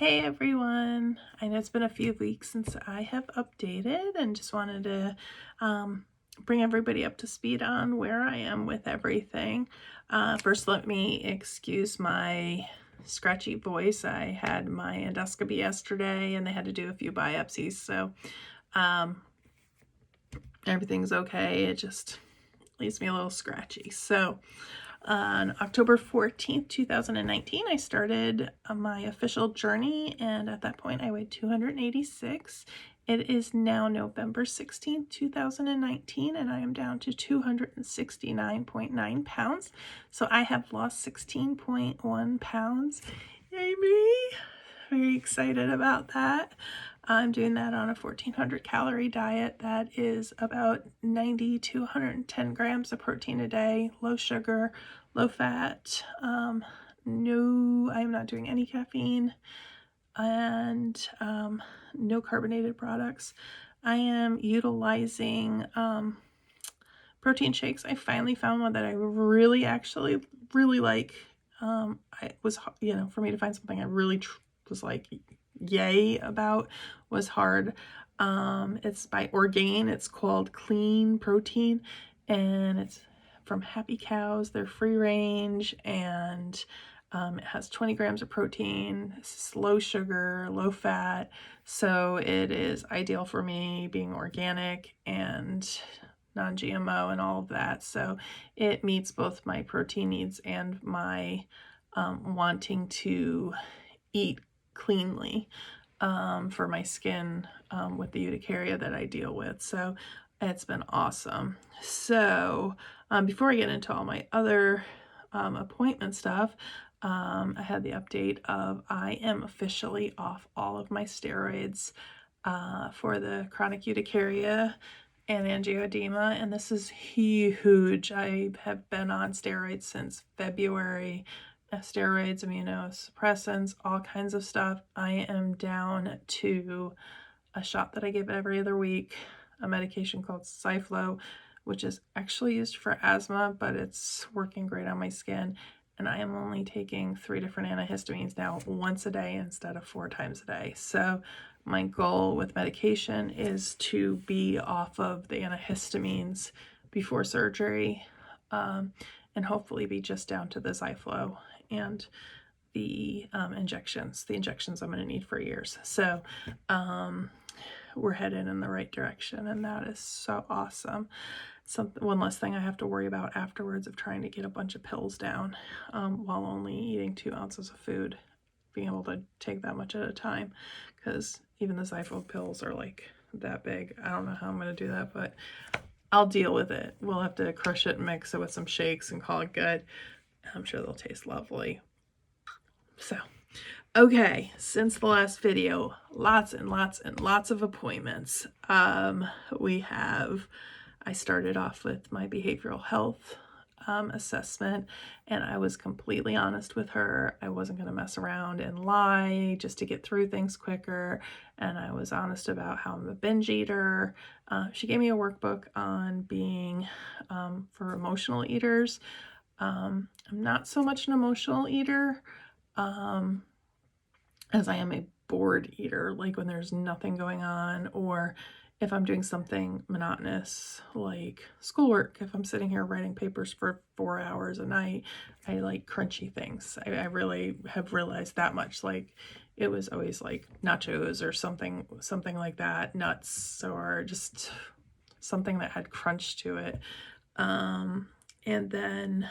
Hey everyone, I know it's been a few weeks since I have updated and just wanted to bring everybody up to speed on where I am with everything. First, let me excuse my scratchy voice. I had my endoscopy yesterday and they had to do a few biopsies, so everything's okay. It just leaves me a little scratchy. So on October 14th, 2019, I started my official journey, and at that point I weighed 286. It is now November 16th, 2019, and I am down to 269.9 pounds. So I have lost 16.1 pounds. Yay me! Very excited about that. I'm doing that on a 1400 calorie diet that is about 90 to 110 grams of protein a day, low sugar, low fat. No, I'm not doing any caffeine, and no carbonated products. I am utilizing protein shakes. I finally found one that I really like. I was, for me to find something I really was like yay about was hard. It's by Orgain. It's called Clean Protein, and it's from Happy Cows. They're free range, and it has 20 grams of protein. It's low sugar, low fat, so it is ideal for me, being organic and non-GMO and all of that. So it meets both my protein needs and my wanting to eat cleanly for my skin with the urticaria that I deal with. So it's been awesome. So before I get into all my other appointment stuff, I had the update of I am officially off all of my steroids for the chronic urticaria and angioedema, and this is huge. I have been on steroids since February. Steroids, immunosuppressants, all kinds of stuff. I am down to a shot that I give every other week, a medication called Cyflo, which is actually used for asthma, but it's working great on my skin. And I am only taking 3 different antihistamines now, once a day instead of 4 times a day. So my goal with medication is to be off of the antihistamines before surgery, and hopefully be just down to the Cyflo and the injections. The injections I'm going to need for years. So we're headed in the right direction, and that is so awesome. One less thing I have to worry about afterwards of trying to get a bunch of pills down while only eating 2 ounces of food, being able to take that much at a time, because even the Cyflo pills are like that big. I don't know how I'm going to do that, but I'll deal with it. We'll have to crush it and mix it with some shakes and call it good. I'm sure they'll taste lovely. So, okay, since the last video, lots and lots of appointments. I started off with my behavioral health assessment, and I was completely honest with her. I wasn't going to mess around and lie just to get through things quicker, and I was honest about how I'm a binge eater. She gave me a workbook on being for emotional eaters. I'm not so much an emotional eater as I am a bored eater, like when there's nothing going on, or if I'm doing something monotonous like schoolwork. If I'm sitting here writing papers for 4 hours a night, I like crunchy things. I really have realized that much. Like it was always like nachos or something like that, nuts, or just something that had crunch to it. And then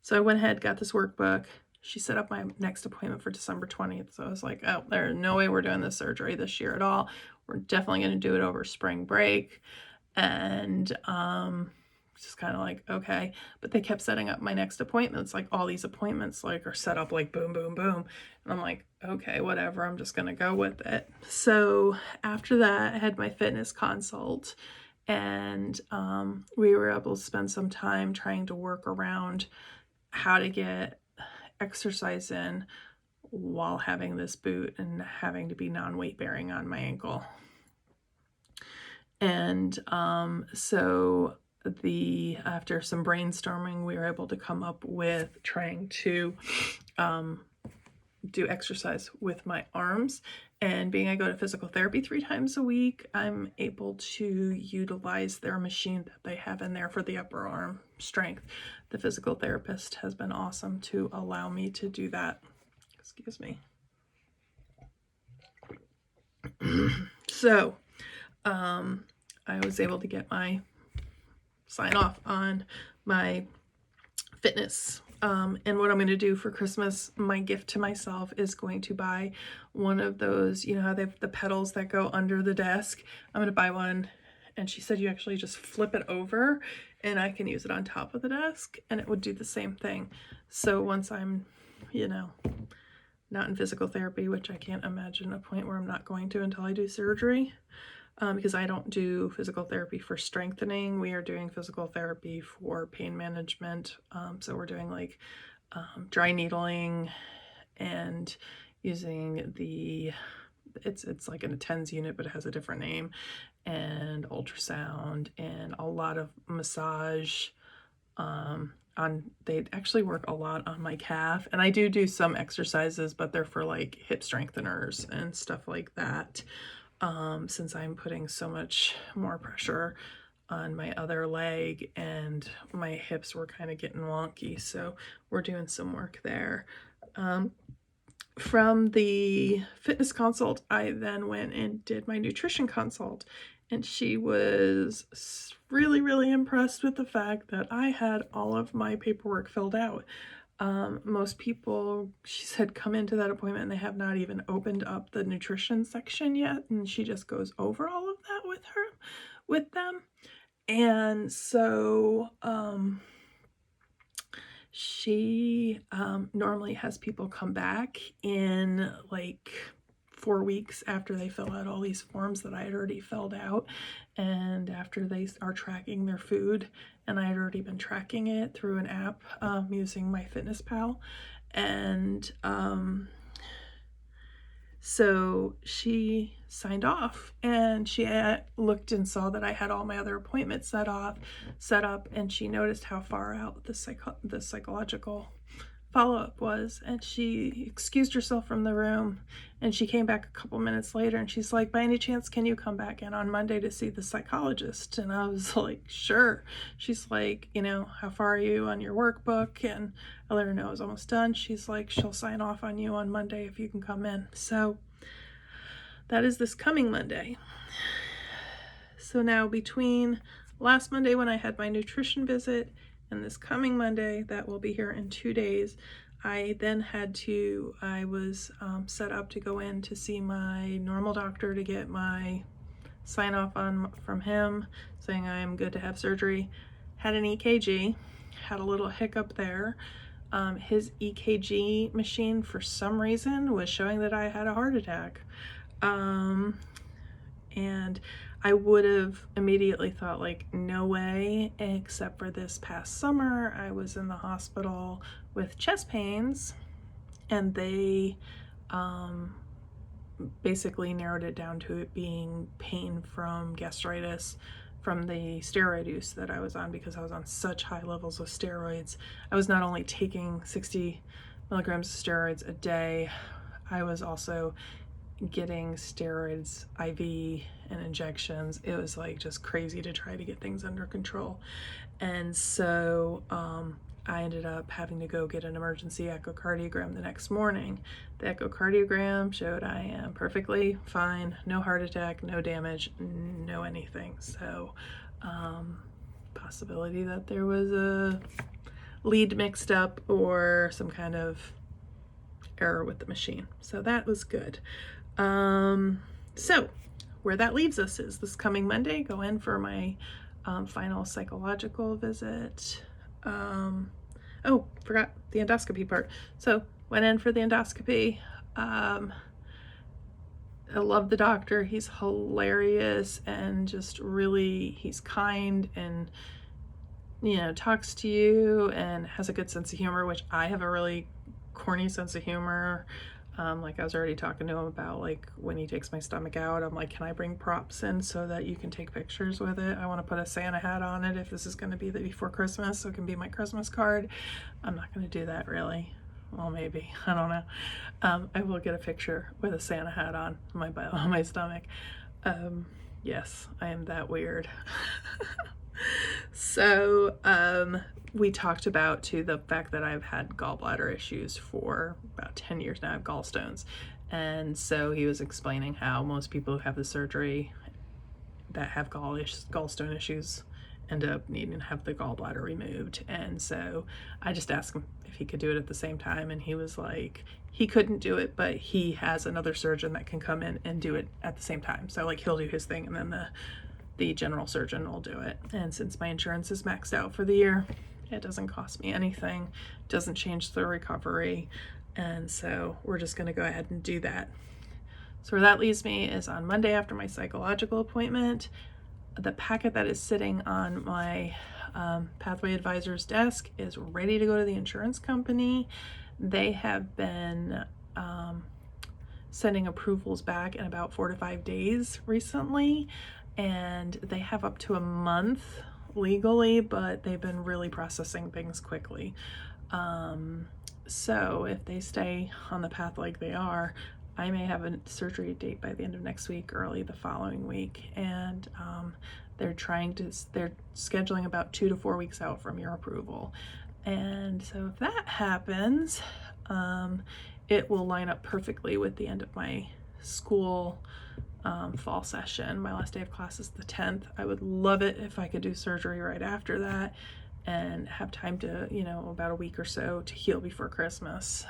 so I went ahead, got this workbook. She set up my next appointment for December 20th. So I was like, oh, there's no way we're doing this surgery this year at all. We're definitely going to do it over spring break. And just kind of like, okay. But they kept setting up my next appointments. Like all these appointments like are set up like boom, boom, boom. And I'm like, okay, whatever. I'm just going to go with it. So after that, I had my fitness consult. And we were able to spend some time trying to work around how to get exercise in while having this boot and having to be non-weight bearing on my ankle. And so after some brainstorming, we were able to come up with trying to do exercise with my arms, and being I go to physical therapy 3 times a week, I'm able to utilize their machine that they have in there for the upper arm strength. The physical therapist has been awesome to allow me to do that. Excuse me. So I was able to get my sign off on my fitness. And what I'm going to do for Christmas, my gift to myself is going to buy one of those, you know how they have the pedals that go under the desk? I'm going to buy one. And she said you actually just flip it over and I can use it on top of the desk and it would do the same thing. So once I'm, you know, not in physical therapy, which I can't imagine a point where I'm not going to until I do surgery, because I don't do physical therapy for strengthening. We are doing physical therapy for pain management. So we're doing like dry needling and using the, it's like a TENS unit, but it has a different name, and ultrasound and a lot of massage. They actually work a lot on my calf, and I do some exercises, but they're for like hip strengtheners and stuff like that. Since I'm putting so much more pressure on my other leg and my hips were kind of getting wonky, so we're doing some work there. From the fitness consult, I then went and did my nutrition consult, and she was really impressed with the fact that I had all of my paperwork filled out. Most people, she said, come into that appointment and they have not even opened up the nutrition section yet, and she just goes over all of that with them. And so she normally has people come back in like 4 weeks after they fill out all these forms that I had already filled out, and after they are tracking their food, and I had already been tracking it through an app using MyFitnessPal. And so she signed off, and she looked and saw that I had all my other appointments set up, and she noticed how far out the psychological follow-up was, and she excused herself from the room, and she came back a couple minutes later, and she's like, by any chance can you come back in on Monday to see the psychologist? And I was like, sure. She's like, you know, how far are you on your workbook? And I let her know I was almost done. She's like, she'll sign off on you on Monday if you can come in. So that is this coming Monday. So now between last Monday when I had my nutrition visit and this coming Monday, that will be here in 2 days, I was set up to go in to see my normal doctor to get my sign off from him saying I am good to have surgery. Had an EKG, had a little hiccup there. His EKG machine for some reason was showing that I had a heart attack. And I would have immediately thought like, no way, except for this past summer, I was in the hospital with chest pains, and they basically narrowed it down to it being pain from gastritis from the steroid use that I was on, because I was on such high levels of steroids. I was not only taking 60 milligrams of steroids a day, I was also getting steroids IV and injections. It was like just crazy to try to get things under control. And so I ended up having to go get an emergency echocardiogram the next morning. The echocardiogram showed I am perfectly fine, no heart attack, no damage, no anything. So possibility that there was a lead mixed up or some kind of error with the machine. So that was good. So where that leaves us is this coming Monday, go in for my final psychological visit. Oh, forgot the endoscopy part. So went in for the endoscopy. I love the doctor. He's hilarious and just really, he's kind and, you know, talks to you and has a good sense of humor, which I have a really corny sense of humor. Like I was already talking to him about, like, when he takes my stomach out, I'm like, can I bring props in so that you can take pictures with it? I want to put a Santa hat on it if this is going to be before Christmas, so it can be my Christmas card. I'm not going to do that, really. Well, maybe, I don't know. I will get a picture with a Santa hat on my stomach. Yes, I am that weird. So we talked about too the fact that I've had gallbladder issues for about 10 years now. I have gallstones, and so he was explaining how most people who have the surgery that have gallstone issues end up needing to have the gallbladder removed. And so I just asked him if he could do it at the same time, and he was like, he couldn't do it, but he has another surgeon that can come in and do it at the same time. So like he'll do his thing, and then the general surgeon will do it. And since my insurance is maxed out for the year, it doesn't cost me anything, doesn't change the recovery, and so we're just going to go ahead and do that. So where that leaves me is on Monday after my psychological appointment, the packet that is sitting on my Pathway Advisor's desk is ready to go to the insurance company. They have been sending approvals back in about 4 to 5 days recently, and they have up to a month legally, but they've been really processing things quickly. So if they stay on the path like they are, I may have a surgery date by the end of next week, early the following week, and they're scheduling about 2 to 4 weeks out from your approval. And so if that happens, it will line up perfectly with the end of my school fall session. My last day of class is the 10th. I would love it if I could do surgery right after that and have time to, about a week or so to heal before Christmas.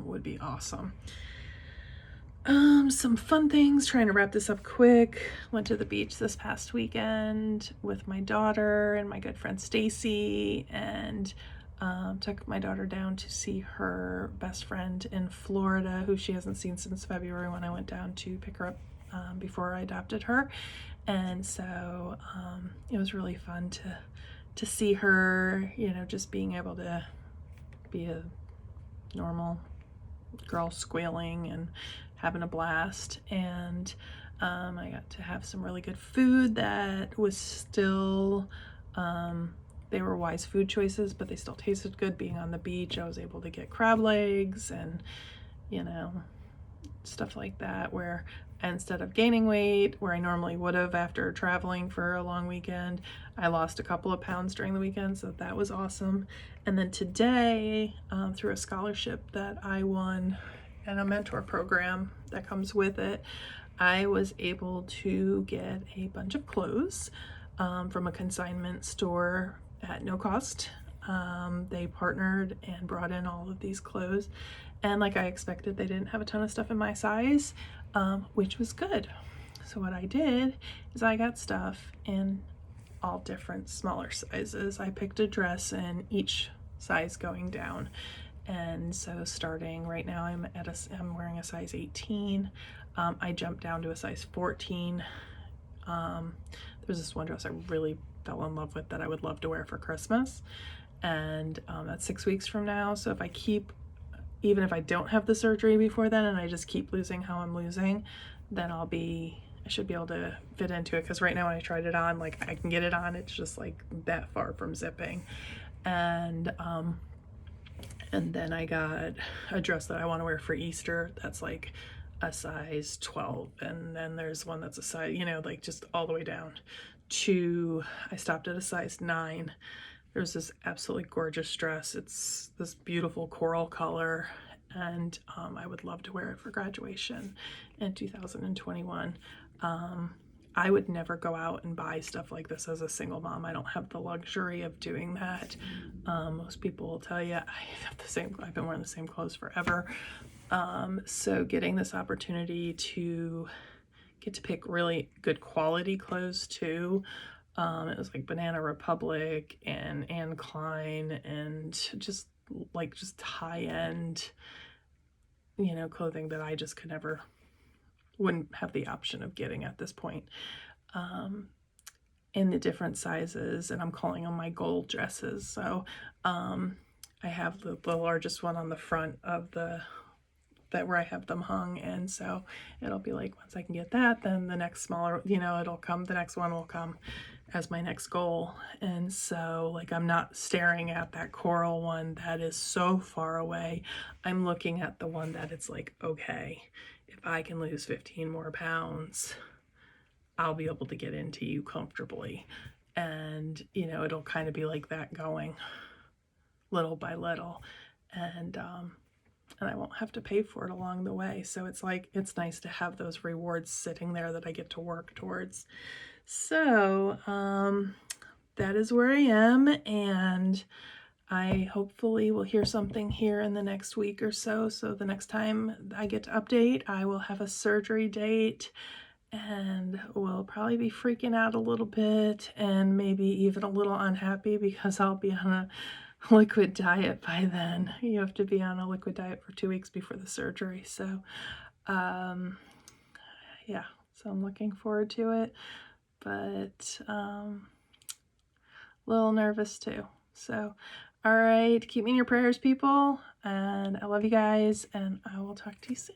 Would be awesome. Some fun things, trying to wrap this up quick. Went to the beach this past weekend with my daughter and my good friend Stacy, and took my daughter down to see her best friend in Florida, who she hasn't seen since February when I went down to pick her up before I adopted her. And so it was really fun to see her, just being able to be a normal girl squealing and having a blast. And I got to have some really good food that was still they were wise food choices, but they still tasted good. Being on the beach, I was able to get crab legs and stuff like that, where instead of gaining weight where I normally would have after traveling for a long weekend, I lost a couple of pounds during the weekend, so that was awesome. And then today, through a scholarship that I won and a mentor program that comes with it, I was able to get a bunch of clothes from a consignment store at no cost. They partnered and brought in all of these clothes, and like I expected, they didn't have a ton of stuff in my size, which was good. So what I did is I got stuff in all different smaller sizes. I picked a dress in each size going down, and so starting right now I'm wearing a size 18. I jumped down to a size 14. There's this one dress I really fell in love with that I would love to wear for Christmas, and that's 6 weeks from now. So if I even if I don't have the surgery before then and I just keep losing how I'm losing, then I should be able to fit into it, because right now when I tried it on, like, I can get it on, it's just like that far from zipping. And then I got a dress that I want to wear for Easter that's like a size 12, and then there's one that's a size, like just all the way down to, I stopped at a size 9. There's this absolutely gorgeous dress. It's this beautiful coral color, and I would love to wear it for graduation in 2021. I would never go out and buy stuff like this as a single mom. I don't have the luxury of doing that. Most people will tell you I've been wearing the same clothes forever. So getting this opportunity to get to pick really good quality clothes too. It was like Banana Republic and Anne Klein, and just high-end, clothing that I just wouldn't have the option of getting at this point, in the different sizes, and I'm calling them my gold dresses. So I have the largest one on the front of where I have them hung, and so it'll be like, once I can get that, then the next smaller, it'll come, the next one will come. as my next goal. And so like I'm not staring at that coral one that is so far away. I'm looking at the one that it's like, okay, if I can lose 15 more pounds, I'll be able to get into you comfortably. And you know, it'll kind of be like that going little by little, and I won't have to pay for it along the way. So it's like, it's nice to have those rewards sitting there that I get to work towards. So that is where I am, and I hopefully will hear something here in the next week or so. So the next time I get to update, I will have a surgery date, and we'll probably be freaking out a little bit and maybe even a little unhappy because I'll be on a liquid diet by then. You have to be on a liquid diet for 2 weeks before the surgery. So yeah, so I'm looking forward to it, but a little nervous too. So all right, keep me in your prayers, people, and I love you guys, and I will talk to you soon.